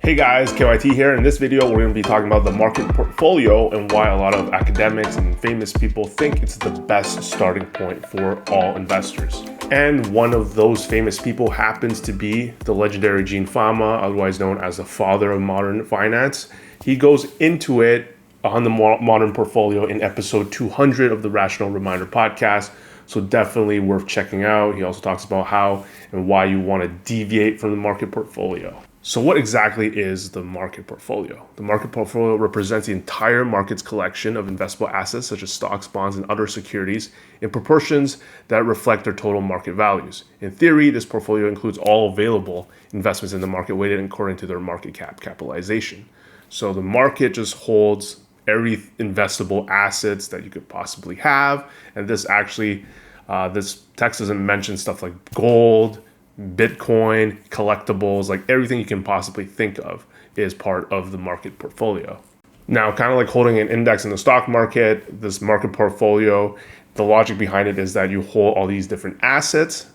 Hey guys, KYT here. In this video, we're going to be talking about the market portfolio and why a lot of academics and famous people think it's the best starting point for all investors. And one of those famous people happens to be the legendary Gene Fama, otherwise known as the father of modern finance. He goes into it on the modern portfolio in episode 200 of the Rational Reminder podcast. So definitely worth checking out. He also talks about how and why you want to deviate from the market portfolio. So what exactly is the market portfolio? The market portfolio represents the entire market's collection of investable assets such as stocks, bonds, and other securities in proportions that reflect their total market values. In theory, this portfolio includes all available investments in the market weighted according to their market capitalization. So the market just holds every investable assets that you could possibly have. And this actually, this text doesn't mention stuff like gold, Bitcoin, collectibles, like everything you can possibly think of is part of the market portfolio. Now, kind of like holding an index in the stock market, this market portfolio, the logic behind it is that you hold all these different assets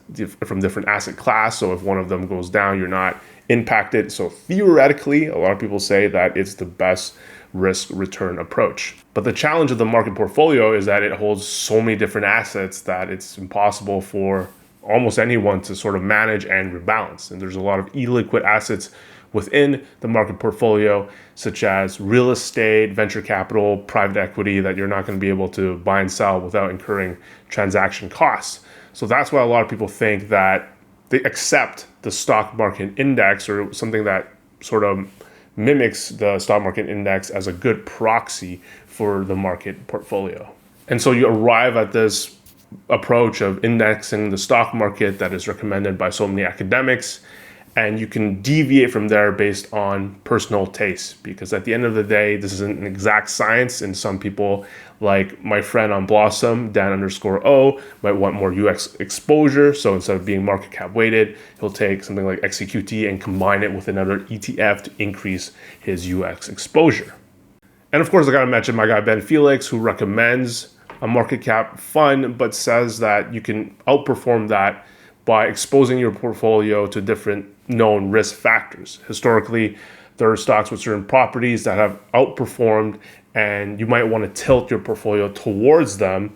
from different asset class. So if one of them goes down, you're not impacted. So theoretically, a lot of people say that it's the best risk return approach. But the challenge of the market portfolio is that it holds so many different assets that it's impossible for almost anyone to sort of manage and rebalance. And there's a lot of illiquid assets within the market portfolio, such as real estate, venture capital, private equity, that you're not going to be able to buy and sell without incurring transaction costs. So that's why a lot of people think that they accept the stock market index or something that sort of mimics the stock market index as a good proxy for the market portfolio. And so you arrive at this approach of indexing the stock market that is recommended by so many academics, and you can deviate from there based on personal taste, because at the end of the day, this isn't an exact science, and some people, like my friend on Blossom, Dan_O, might want more UX exposure. So instead of being market cap weighted, he'll take something like XEQT and combine it with another ETF to increase his UX exposure. And of course, I gotta mention my guy Ben Felix, who recommends a market cap fund, but says that you can outperform that by exposing your portfolio to different known risk factors. Historically, there are stocks with certain properties that have outperformed, and you might want to tilt your portfolio towards them.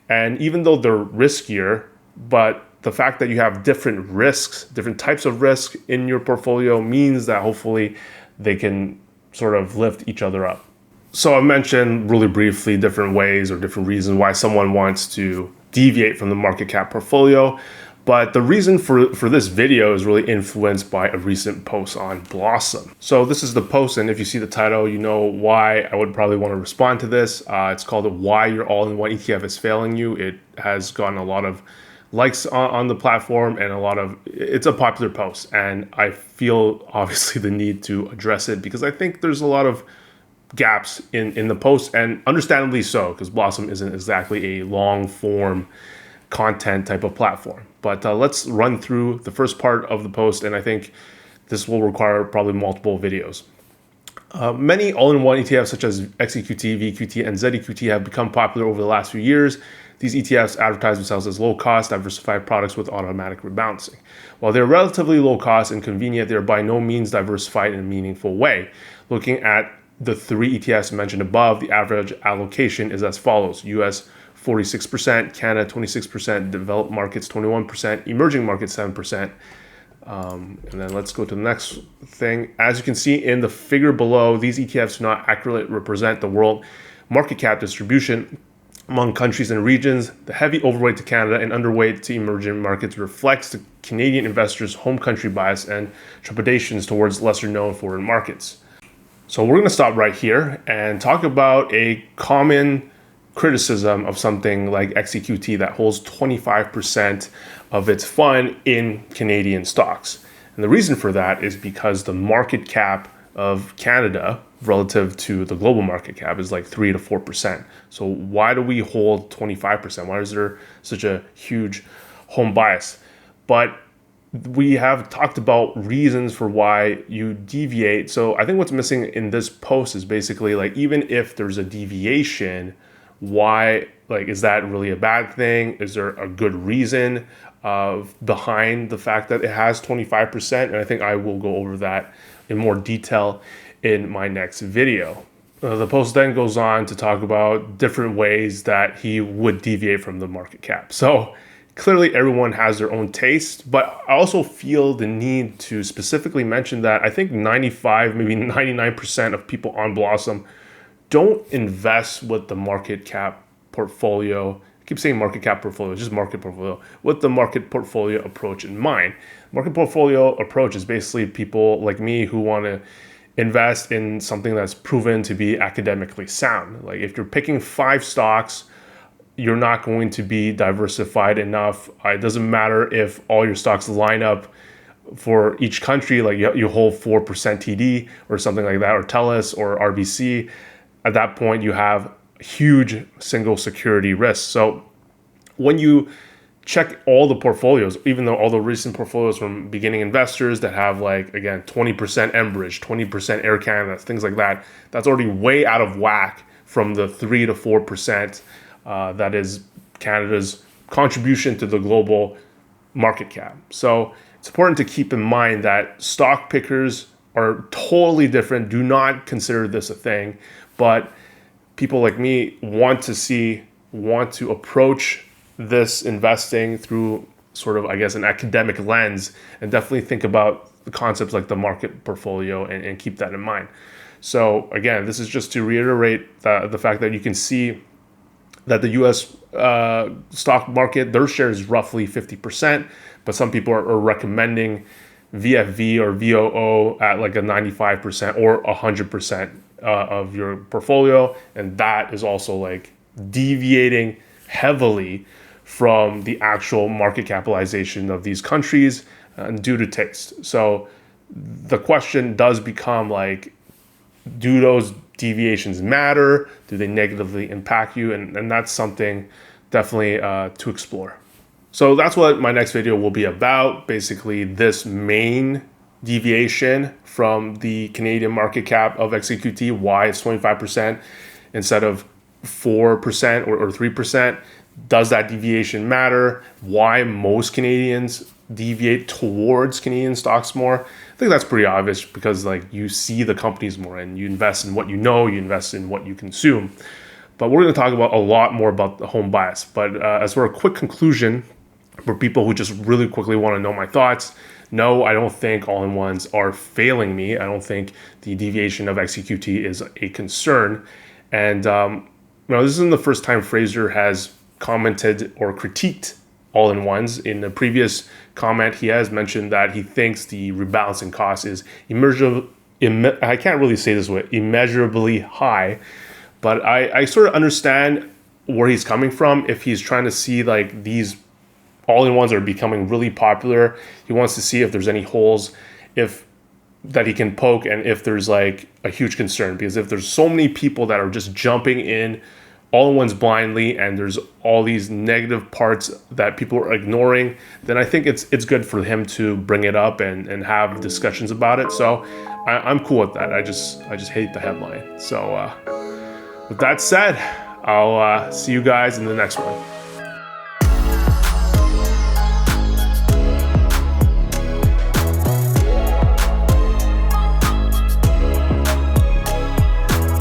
And even though they're riskier, but the fact that you have different risks, different types of risk in your portfolio means that hopefully they can sort of lift each other up. So I mentioned really briefly different ways or different reasons why someone wants to deviate from the market cap portfolio. But the reason for this video is really influenced by a recent post on Blossom. So this is the post, and if you see the title, you know why I would probably want to respond to this. It's called Why Your All-in-One ETF is Failing You. It has gotten a lot of likes on the platform, and it's a popular post. And I feel obviously the need to address it because I think there's a lot of gaps in the post, and understandably so, because Blossom isn't exactly a long form content type of platform. But let's run through the first part of the post, and I think this will require probably multiple videos. Many all-in-one ETFs such as XEQT, VQT, and ZEQT have become popular over the last few years. These ETFs advertise themselves as low-cost, diversified products with automatic rebalancing. While they're relatively low-cost and convenient, they're by no means diversified in a meaningful way. Looking at the three ETFs mentioned above, the average allocation is as follows: US 46%, Canada 26%, developed markets 21%, emerging markets 7%. And then let's go to the next thing. As you can see in the figure below, these ETFs do not accurately represent the world market cap distribution among countries and regions. The heavy overweight to Canada and underweight to emerging markets reflects the Canadian investors' home country bias and trepidations towards lesser known foreign markets. So we're going to stop right here and talk about a common criticism of something like XEQT that holds 25% of its fund in Canadian stocks. And the reason for that is because the market cap of Canada relative to the global market cap is like 3 to 4%. So why do we hold 25%? Why is there such a huge home bias? But we have talked about reasons for why you deviate. So I think what's missing in this post is basically like, even if there's a deviation, why, like, is that really a bad thing? Is there a good reason behind the fact that it has 25%? And I think I will go over that in more detail in my next video. The post then goes on to talk about different ways that he would deviate from the market cap. So clearly everyone has their own taste, but I also feel the need to specifically mention that I think 95, maybe 99% of people on Blossom don't invest with the market cap portfolio. I keep saying market cap portfolio, just market portfolio, with the market portfolio approach in mind. Market portfolio approach is basically people like me who want to invest in something that's proven to be academically sound. Like if you're picking 5 stocks, you're not going to be diversified enough. It doesn't matter if all your stocks line up for each country, like you hold 4% TD or something like that, or TELUS or RBC. At that point, you have huge single security risks. So when you check all the portfolios, even though all the recent portfolios from beginning investors that have like, again, 20% Enbridge, 20% Air Canada, things like that, that's already way out of whack from the 3 to 4% that is Canada's contribution to the global market cap. So it's important to keep in mind that stock pickers are totally different. Do not consider this a thing, but people like me want to approach this investing through sort of, I guess, an academic lens, and definitely think about the concepts like the market portfolio and keep that in mind. So again, this is just to reiterate the fact that you can see that the US stock market, their share is roughly 50%, but some people are recommending VFV or VOO at like a 95% or 100% of your portfolio. And that is also like deviating heavily from the actual market capitalization of these countries due to taste. So the question does become like, do those deviations matter? Do they negatively impact you? And that's something definitely to explore. So that's what my next video will be about. Basically, this main deviation from the Canadian market cap of XEQT, why it's 25% instead of 4% or 3%. Does that deviation matter? Why most Canadians deviate towards Canadian stocks more? I think that's pretty obvious because like you see the companies more and you invest in what you know, you invest in what you consume. But we're going to talk about a lot more about the home bias. But as for a quick conclusion for people who just really quickly want to know my thoughts, no, I don't think all-in-ones are failing me. I don't think the deviation of XEQT is a concern. And this isn't the first time Fraser has commented or critiqued all-in-ones. In a previous comment, he has mentioned that he thinks the rebalancing cost is I can't really say this way, immeasurably high, but I sort of understand where he's coming from. If he's trying to see like these all-in-ones are becoming really popular, he wants to see if there's any holes that he can poke and if there's like a huge concern. Because if there's so many people that are just jumping in all-in-ones blindly and there's all these negative parts that people are ignoring, then I think it's good for him to bring it up and have discussions about it. So I'm cool with that. I just hate the headline. So with that said, I'll see you guys in the next one.